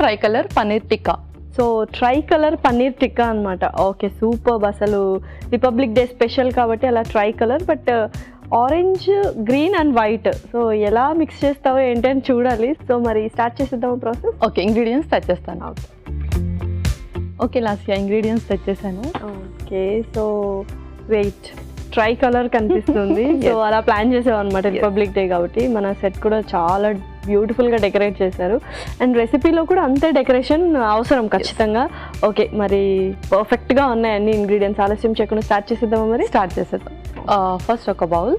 Tricolour paneer tikka. So tricolour paneer tikka అనమాట. Okay, super. అసలు Republic Day special కాబట్టి అలా tricolour, but orange, green and white. So ఎలా మిక్స్ చేస్తావో ఏంటని చూడాలి. సో మరి స్టార్ట్ చేసేద్దాం ప్రాసెస్. ఓకే, ఇంగ్రీడియంట్స్ తెచ్చేస్తాను. ఓకే లాస్యా, ఇంగ్రీడియంట్స్ తెచ్చేసాను. Okay, so wait, tricolour కనిపిస్తుంది. సో అలా ప్లాన్ చేసాం అనమాట రిపబ్లిక్ డే కాబట్టి. మన సెట్ కూడా చాలా బ్యూటిఫుల్గా డెకరేట్ చేశారు అండ్ రెసిపీలో కూడా అంతే డెకరేషన్ అవసరం ఖచ్చితంగా. ఓకే, మరి పర్ఫెక్ట్గా ఉన్నాయి అన్ని ఇంగ్రీడియంట్స్. ఆలస్యం చేయకుండా స్టార్ట్ చేసేద్దామా? మరి స్టార్ట్ చేసేద్దాం. ఫస్ట్ ఒక బౌల్,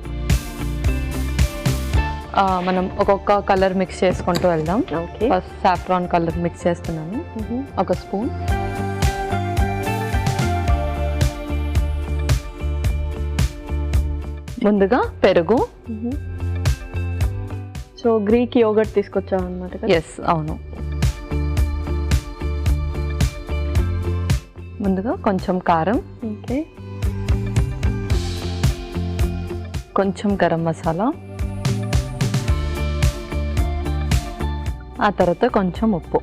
మనం ఒక్కొక్క కలర్ మిక్స్ చేసుకుంటూ వెళ్దాం. Okay, first saffron colour mix చేస్తున్నాను. ఒక స్పూన్. ముందుగా పెరుగు. సో గ్రీక్ యోగర్ట్ తీసుకొచ్చాం అనమాట. ఎస్, అవును. ముందుగా కొంచెం కారం. ఓకే, కొంచెం గరం మసాలా, ఆ తర్వాత కొంచెం ఉప్పు,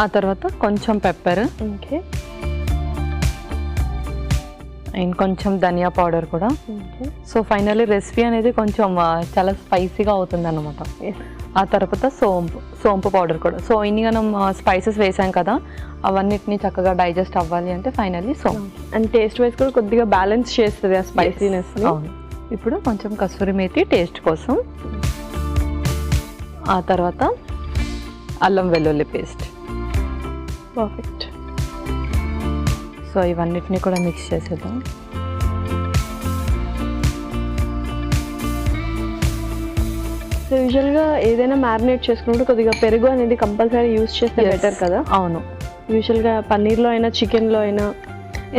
ఆ తర్వాత కొంచెం పెప్పర్, ఓకే, అండ్ కొంచెం ధనియా పౌడర్ కూడా. సో ఫైనల్లీ రెసిపీ అనేది కొంచెం చాలా స్పైసీగా అవుతుంది అన్నమాట. ఆ తర్వాత సోంపు పౌడర్ కూడా. సో ఇన్ని మనం స్పైసెస్ వేసాం కదా, అవన్నిటిని చక్కగా డైజెస్ట్ అవ్వాలి అంటే ఫైనల్లీ సోంపు. అండ్ టేస్ట్ వైజ్ కూడా కొద్దిగా బ్యాలెన్స్ చేస్తుంది ఆ స్పైసీనెస్. అవును. ఇప్పుడు కొంచెం కసూరి మేతి టేస్ట్ కోసం, ఆ తర్వాత అల్లం వెల్లుల్లి పేస్ట్. పర్ఫెక్ట్. సో ఇవన్నిటిని కూడా మిక్స్ చేసేద్దాం. సో యూజువల్గా ఏదైనా మ్యారినేట్ చేసుకున్నప్పుడు కొద్దిగా పెరుగు అనేది కంపల్సరీ యూజ్ చేస్తే బెటర్ కదా. అవును, యూజువల్గా పన్నీర్లో అయినా చికెన్లో అయినా,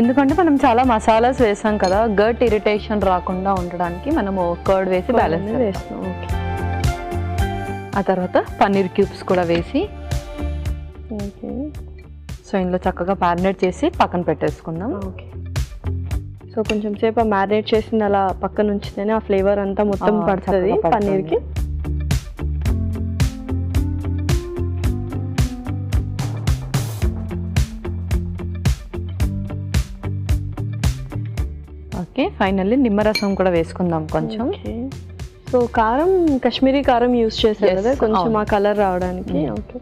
ఎందుకంటే మనం చాలా మసాలాస్ వేసాం కదా, గట్ ఇరిటేషన్ రాకుండా ఉండడానికి మనము కర్డ్ వేసి బ్యాలెన్స్ వేస్తాం. ఓకే, ఆ తర్వాత పన్నీర్ క్యూబ్స్ కూడా వేసి, ఓకే, సో ఇందులో చక్కగా మ్యారినేట్ చేసి పక్కన పెట్టేసుకుందాం. ఓకే. సో కొంచెం సేపు ఆ మ్యారినేట్ చేసింది అలా పక్కన ఉంచితేనే ఆ ఫ్లేవర్ అంతా మొత్తం పడుతుంది పన్నీర్కి. ఓకే, ఫైనల్లీ నిమ్మరసం కూడా వేసుకుందాం కొంచెం. సో కారం కాశ్మీరీ కారం యూజ్ చేస్తారు కదా కొంచెం ఆ కలర్ రావడానికి. ఓకే,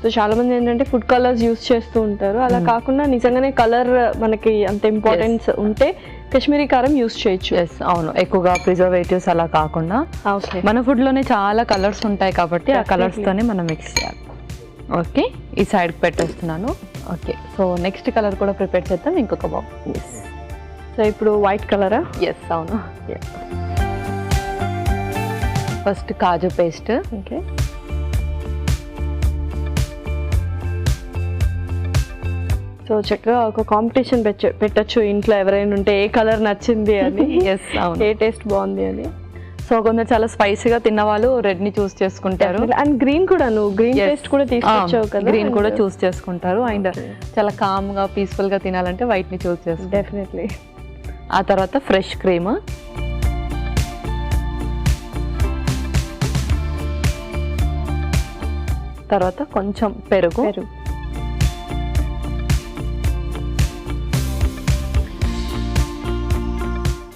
సో చాలా మంది ఏంటంటే ఫుడ్ కలర్స్ యూజ్ చేస్తూ ఉంటారు, అలా కాకుండా నిజంగానే కలర్ మనకి అంత ఇంపార్టెన్స్ ఉంటే కాశ్మీరీ కారం యూజ్ చేయొచ్చు. ఎస్, అవును. ఎక్కువగా ప్రిజర్వేటివ్స్ అలా కాకుండా మన ఫుడ్లోనే చాలా కలర్స్ ఉంటాయి కాబట్టి ఆ కలర్స్తోనే మనం మిక్స్ చేయాలి. ఓకే, ఈ సైడ్కి పెట్టేస్తున్నాను. ఓకే, సో నెక్స్ట్ కలర్ కూడా ప్రిపేర్ చేద్దాం. ఇంకొక బౌల్. సో ఇప్పుడు వైట్ కలరా? ఎస్, అవును. ఫస్ట్ కాజు పేస్ట్. ఓకే, సో చక్కగా ఒక కాంపిటీషన్ పెట్టచ్చు ఇంట్లో, ఎవరైనా ఉంటే ఏ కలర్ నచ్చింది అని. ఎస్, అవును. ఏ టేస్ట్ బాగుంది అని. సో కొందరు చాలా స్పైసీగా తిన్న వాళ్ళు రెడ్ ని చూస్ చేసుకుంటారు. అండ్ గ్రీన్ కూడా, నువ్వు గ్రీన్ పేస్ట్ కూడా తీసుకొచ్చావు కదా, గ్రీన్ కూడా చూస్ చేసుకుంటారు. అండ్ చాలా కామ్ గా పీస్ఫుల్ గా తినాలంటే వైట్ ని చూస్ చేసుకుంటారు. డెఫినెట్లీ. ఆ తర్వాత ఫ్రెష్ క్రీమ్, తర్వాత కొంచెం పెరుగు,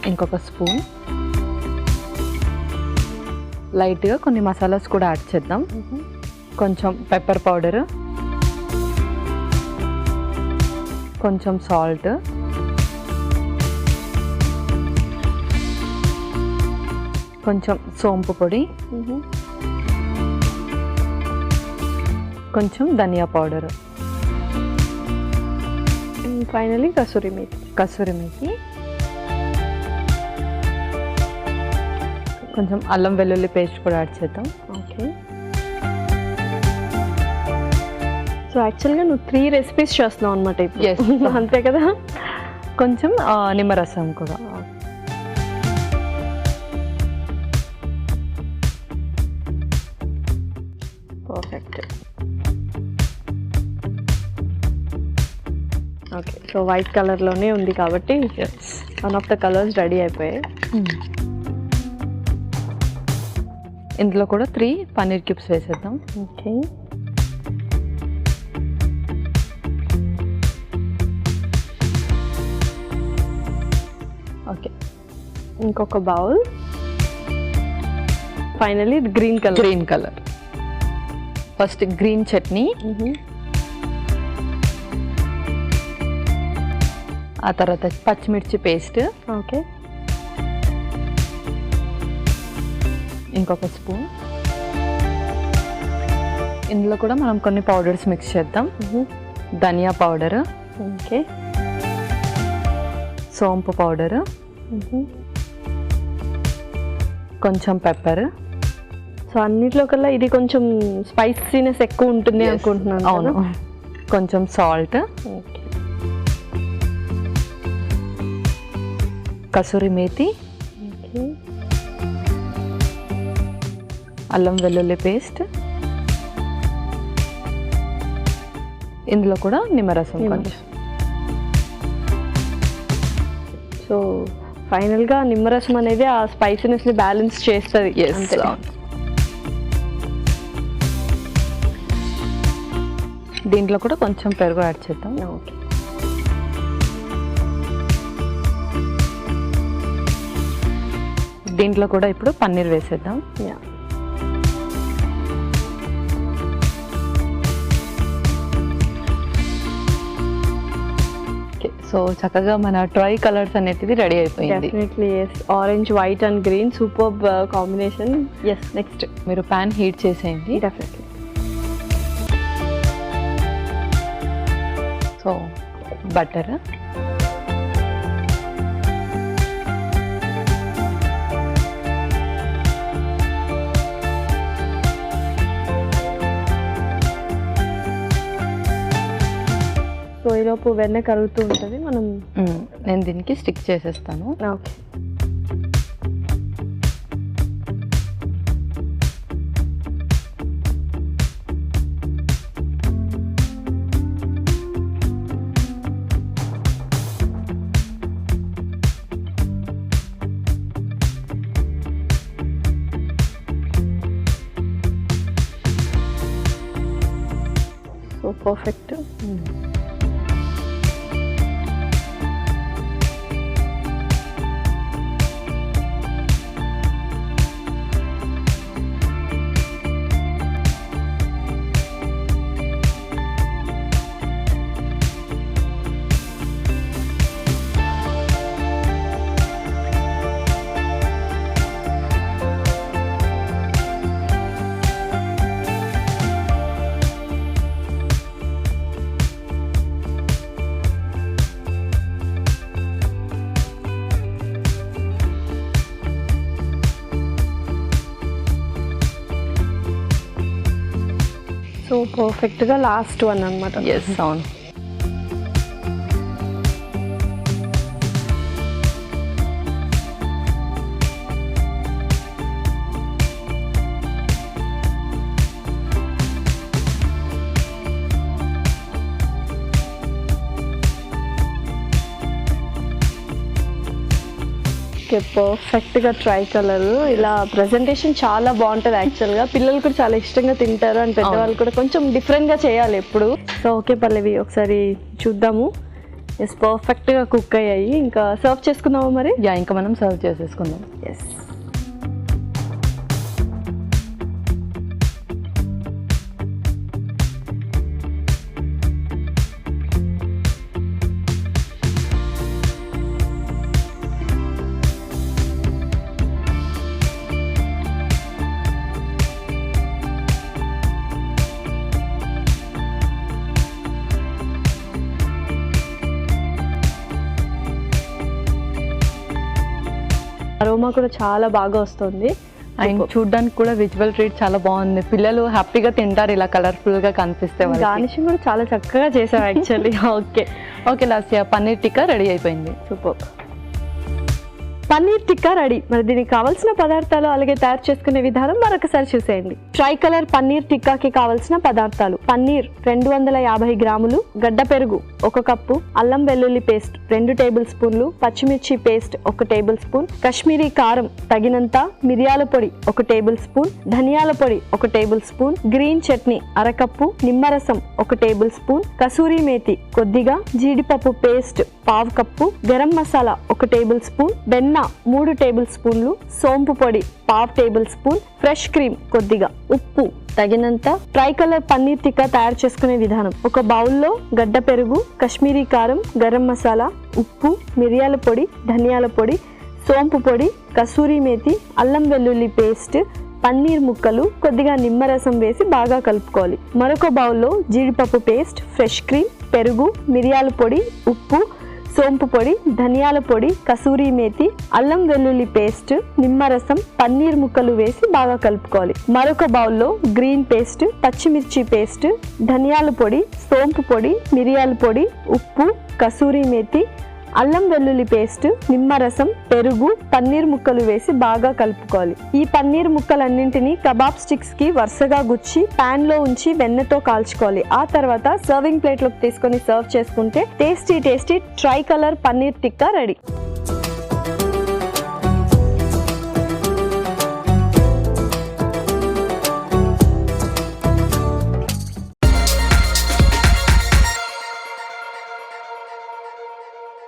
ఇంకొక స్పూన్, లైట్గా కొన్ని మసాలాస్ కూడా యాడ్ చేద్దాం. కొంచెం పెప్పర్ పౌడర్, కొంచెం సాల్ట్, కొంచెం సోంపు పొడి, కొంచెం ధనియా పౌడర్, ఫైనలీ కసూరి మేతి, కొంచెం అల్లం వెల్లుల్లి పేస్ట్ కూడా యాడ్ చేద్దాం. ఓకే, సో యాక్చువల్గా నువ్వు 3 రెసిపీస్ చేస్తున్నావు అనమాట ఇప్పుడు. అంతే కదా. కొంచెం నిమ్మరసం కూడా. పర్ఫెక్ట్. ఓకే, సో వైట్ కలర్లోనే ఉంది కాబట్టి one of the colours ready అయిపోయాయి. ఇందులో కూడా 3 పన్నీర్ క్యూబ్స్ వేసేద్దాం. Okay, okay. ఇంకొక bowl. Finally green colour. First green chutney, ఆ తర్వాత పచ్చిమిర్చి పేస్ట్, ఓకే, ఇంకొక స్పూన్. ఇందులో కూడా మనం కొన్ని పౌడర్స్ మిక్స్ చేద్దాం. ధనియా పౌడర్, ఓకే, సోంపు పౌడర్, కొంచెం పెప్పర్. సో అన్నిట్లో కల్లా ఇది కొంచెం స్పైసీనెస్ ఎక్కువ ఉంటుంది అనుకుంటున్నాను. అవును. కొంచెం salt, okay, kasuri methi, okay, అల్లం వెల్లుల్లి పేస్ట్, ఇందులో కూడా నిమ్మరసం కొంచెం. సో ఫైనల్గా నిమ్మరసం అనేది ఆ స్పైసీనెస్ని బ్యాలెన్స్ చేస్తుంది. అంతే. దీంట్లో కూడా కొంచెం పెరుగు యాడ్ చేద్దాం. ఓకే, దీంట్లో కూడా ఇప్పుడు పన్నీర్ వేసేద్దాం. యా. సో చక్కగా మన ట్రై కలర్స్ అనేది రెడీ అయిపోయింది. Definitely yes. Orange, white and green superb combination. Yes, next మీరు ప్యాన్ హీట్ చేసేయండి. డెఫినెట్లీ. సో బటర్, సో ఈలోపు వెన్న కరుగుతూ ఉంటుంది. మనం నేను దీనికి స్టిక్ చేసేస్తాను. Okay, so perfect. సో పర్ఫెక్ట్గా లాస్ట్ వన్ అనమాట. ఎస్, అవును. ఓకే, పర్ఫెక్ట్గా ట్రై కలర్. ఇలా ప్రజెంటేషన్ చాలా బాగుంటుంది యాక్చువల్గా. పిల్లలు కూడా చాలా ఇష్టంగా తింటారు అండ్ పెద్దవాళ్ళు కూడా కొంచెం డిఫరెంట్గా చేయాలి ఎప్పుడు. సో ఓకే పల్లవి, ఒకసారి చూద్దాము. ఎస్, పర్ఫెక్ట్గా కుక్ అయ్యాయి. ఇంకా సర్వ్ చేసుకుందాము మరి. యా, ఇంకా మనం సర్వ్ చేసేసుకుందాం. ఎస్. అరోమా కూడా చాలా బాగా వస్తుంది అండ్ చూడడానికి కూడా విజువల్ ట్రీట్ చాలా బాగుంది. పిల్లలు హ్యాపీగా తింటారు ఇలా కలర్ఫుల్ గా కనిపిస్తే. గార్నిషింగ్ కూడా చాలా చక్కగా చేసావు actually. Okay okay Lasya, paneer tikka ready అయిపోయింది. సూపర్. పన్నీర్ టిక్కా రెడీ. మరి దీనికి కావాల్సిన పదార్థాలు అలాగే తయారు చేసుకునే విధానం మరొకసారి చూసేయండి. ట్రైకలర్ పన్నీర్ టిక్కాకి కావాల్సిన పదార్థాలు: పన్నీర్ 250 గ్రాములు, గడ్డ పెరుగు 1 కప్పు, అల్లం వెల్లుల్లి పేస్ట్ 2 టేబుల్ స్పూన్లు, పచ్చిమిర్చి పేస్ట్ 1 టేబుల్ స్పూన్, కాశ్మీరీ కారం తగినంత, మిరియాల పొడి 1 టేబుల్ స్పూన్, ధనియాల పొడి 1 tablespoon, green chutney 1/2 cup, నిమ్మరసం 1 టేబుల్ స్పూన్, కసూరి మేతి కొద్దిగా, జీడిపప్పు paste 1/2 cup, garam masala 1 tablespoon, వెన్న 3 టేబుల్ స్పూన్లు, సోంపు పొడి 1/2 టేబుల్ స్పూన్, ఫ్రెష్ క్రీమ్ కొద్దిగా, ఉప్పు తగినంత. ట్రైకలర్ పన్నీర్ టిక్కా తయారు చేసుకునే విధానం: ఒక బౌల్లో గడ్డ పెరుగు, కాశ్మీరీ కారం, గరం మసాలా, ఉప్పు, మిరియాల పొడి, ధనియాల పొడి, సోంపు పొడి, కసూరి మేతి, అల్లం వెల్లుల్లి పేస్ట్, పన్నీర్ ముక్కలు, కొద్దిగా నిమ్మరసం వేసి బాగా కలుపుకోవాలి. మరొక బౌల్లో జీడిపప్పు పేస్ట్, ఫ్రెష్ క్రీమ్, పెరుగు, మిరియాల పొడి, ఉప్పు, సోంపు పొడి, ధనియాల పొడి, కసూరి మేతి, అల్లం వెల్లుల్లి పేస్ట్, నిమ్మరసం, పన్నీర్ ముక్కలు వేసి బాగా కలుపుకోవాలి. మరొక బౌల్లో గ్రీన్ పేస్ట్, పచ్చిమిర్చి పేస్ట్, ధనియాల పొడి, సోంపు పొడి, మిరియాల పొడి, ఉప్పు, కసూరి మేతి, అల్లం వెల్లుల్లి పేస్ట్, నిమ్మరసం, పెరుగు, పన్నీర్ ముక్కలు వేసి బాగా కలుపుకోవాలి. ఈ పన్నీర్ ముక్కలన్నింటినీ కబాబ్ స్టిక్స్ కి వరుసగా గుచ్చి పాన్ లో ఉంచి వెన్నతో కాల్చుకోవాలి. ఆ తర్వాత సర్వింగ్ ప్లేట్ లోకి తీసుకొని సర్వ్ చేసుకుంటే tasty tricolour paneer tikka ready.